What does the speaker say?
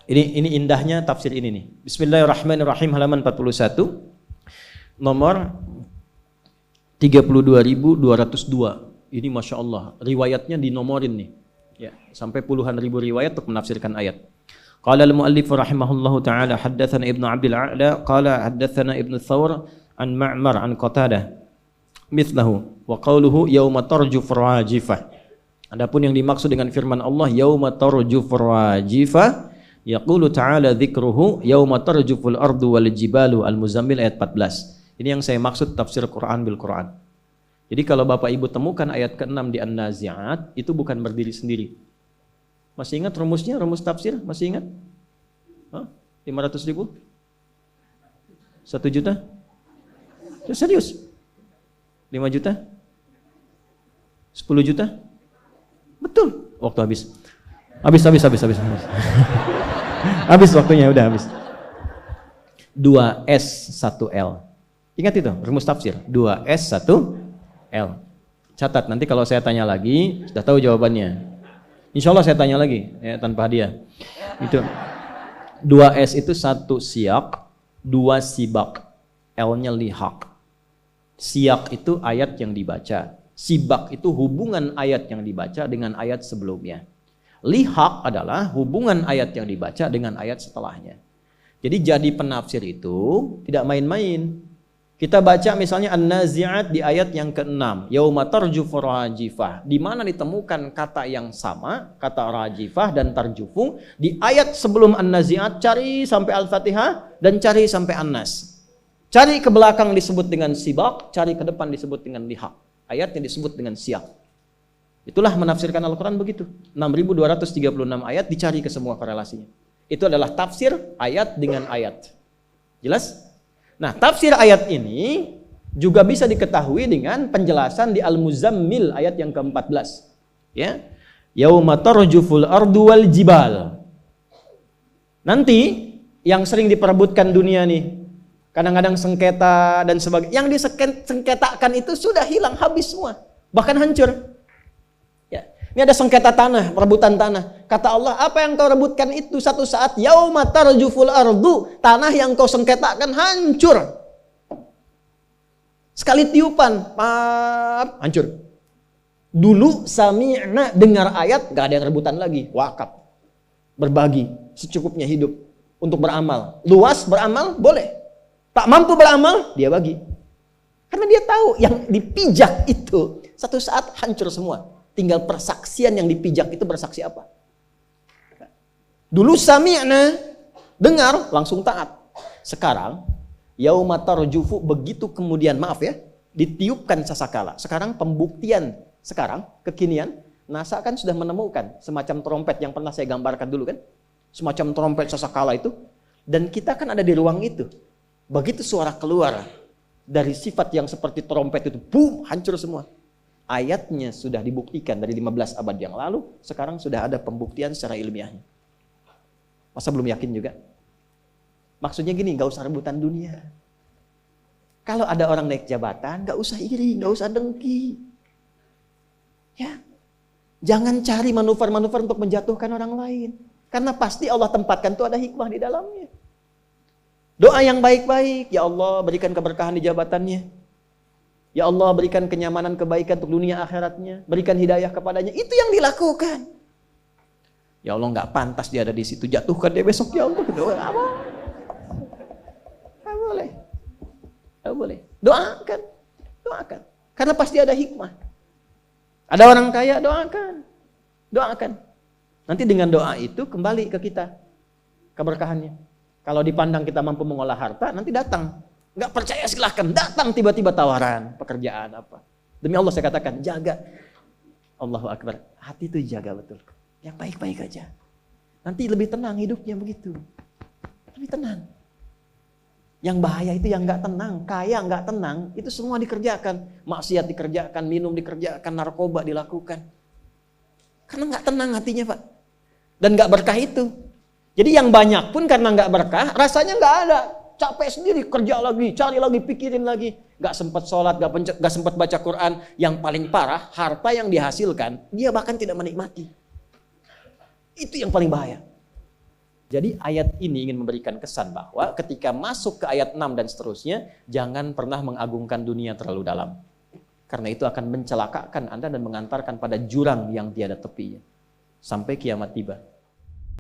Ini indahnya tafsir ini nih. Bismillahirrahmanirrahim, halaman 41. Nomor 32.202. Ini Masya Allah, riwayatnya dinomorin nih. Ya, sampai puluhan ribu riwayat untuk menafsirkan ayat. Qala al-muallif rahimahullahu ta'ala haddatsana Ibnu Abdul A'la qala haddatsana Ibnu Thawr an Ma'mar an Qatadah mithlahu wa qawluhu yauma tarjuf rajifah. Adapun yang dimaksud dengan firman Allah yauma tarjuf rajifah, yaqulu ta'ala dzikruhu yauma tarjuful ardu wal jibalu, Al-Muzammil ayat 14. Ini yang saya maksud tafsir Quran bil Quran. Jadi kalau Bapak Ibu temukan ayat ke-6 di An-Nazi'at, itu bukan berdiri sendiri. Masih ingat rumusnya, rumus tafsir? Masih ingat? 500 ribu? 1 juta? Serius? 5 juta? 10 juta? Betul. Waktu habis. Habis. Habis waktunya, udah habis. 2S 1L. Ingat itu, rumus tafsir. 2S 1L. Catat, nanti kalau saya tanya lagi, sudah tahu jawabannya. Insya Allah saya tanya lagi, ya, tanpa hadiah. Itu 2S itu 1 siyak, 2 sibak, L-nya lihaq. Siyak itu ayat yang dibaca, sibak itu hubungan ayat yang dibaca dengan ayat sebelumnya. Lihaq adalah hubungan ayat yang dibaca dengan ayat setelahnya. Jadi jadi penafsir itu tidak main-main. Kita baca misalnya An-Nazi'at di ayat yang ke-6, yauma tarjufu rajifah, di mana ditemukan kata yang sama, kata rajifah dan tarjufu di ayat sebelum An-Nazi'at, cari sampai Al-Fatihah dan cari sampai An-Nas. Cari ke belakang disebut dengan sibak, cari ke depan disebut dengan lihaq. Ayatnya disebut dengan siyak. Itulah menafsirkan Al-Quran begitu. 6.236 ayat dicari ke semua korelasinya. Itu adalah tafsir ayat dengan ayat. Jelas? Nah, tafsir ayat ini juga bisa diketahui dengan penjelasan di Al-Muzammil ayat yang ke-14. Ya. Yauma tarjuful ardu wal jibal. Nanti yang sering diperebutkan dunia nih, kadang-kadang sengketa dan sebagainya, yang disengketakan itu sudah hilang, habis semua, bahkan hancur. Ya. Ini ada sengketa tanah, perebutan tanah. Kata Allah, apa yang kau rebutkan itu satu saat yauma tarjuful ardu, tanah yang kau sengketakan hancur. Sekali tiupan, hancur. Dulu sami'na, dengar ayat, gak ada yang rebutan lagi, wakaf. Berbagi, secukupnya hidup untuk beramal. Luas beramal, boleh. Tak mampu beramal, dia bagi. Karena dia tahu yang dipijak itu satu saat hancur semua. Tinggal persaksian yang dipijak itu bersaksi apa. Dulu sami'na, dengar, langsung taat. Sekarang, yauma tarjufu, begitu kemudian, maaf ya, ditiupkan sasakala. Sekarang pembuktian, sekarang, kekinian, NASA kan sudah menemukan semacam trompet yang pernah saya gambarkan dulu kan. Semacam trompet sasakala itu. Dan kita kan ada di ruang itu. Begitu suara keluar dari sifat yang seperti trompet itu, boom, hancur semua. Ayatnya sudah dibuktikan dari 15 abad yang lalu, sekarang sudah ada pembuktian secara ilmiahnya. Masa belum yakin juga? Maksudnya gini, gak usah rebutan dunia. Kalau ada orang naik jabatan, gak usah iri, gak usah dengki. Ya, jangan cari manuver-manuver untuk menjatuhkan orang lain. Karena pasti Allah tempatkan itu ada hikmah di dalamnya. Doa yang baik-baik, ya Allah berikan keberkahan di jabatannya. Ya Allah berikan kenyamanan, kebaikan untuk dunia akhiratnya. Berikan hidayah kepadanya, itu yang dilakukan. Ya Allah gak pantas dia ada di situ, jatuhkan dia besok ya Allah. Doa apa? Gak boleh. Gak boleh. Doakan. Doakan. Karena pasti ada hikmah. Ada orang kaya, doakan. Doakan. Nanti dengan doa itu kembali ke kita keberkahannya. Kalau dipandang kita mampu mengolah harta, nanti datang. Nggak percaya silahkan, datang tiba-tiba tawaran, pekerjaan apa. Demi Allah saya katakan, jaga. Allahu Akbar, hati itu jaga betul. Yang baik-baik aja. Nanti lebih tenang hidupnya begitu. Lebih tenang. Yang bahaya itu yang nggak tenang, kaya nggak tenang, itu semua dikerjakan. Maksiat dikerjakan, minum dikerjakan, narkoba dilakukan. Karena nggak tenang hatinya Pak. Dan nggak berkah itu. Jadi yang banyak pun karena nggak berkah, rasanya nggak ada. Capek sendiri, kerja lagi, cari lagi, pikirin lagi. Gak sempat sholat, gak sempat baca Quran. Yang paling parah, harta yang dihasilkan, dia bahkan tidak menikmati. Itu yang paling bahaya. Jadi ayat ini ingin memberikan kesan bahwa ketika masuk ke ayat 6 dan seterusnya, jangan pernah mengagungkan dunia terlalu dalam. Karena itu akan mencelakakan Anda dan mengantarkan pada jurang yang tiada tepinya. Sampai kiamat tiba.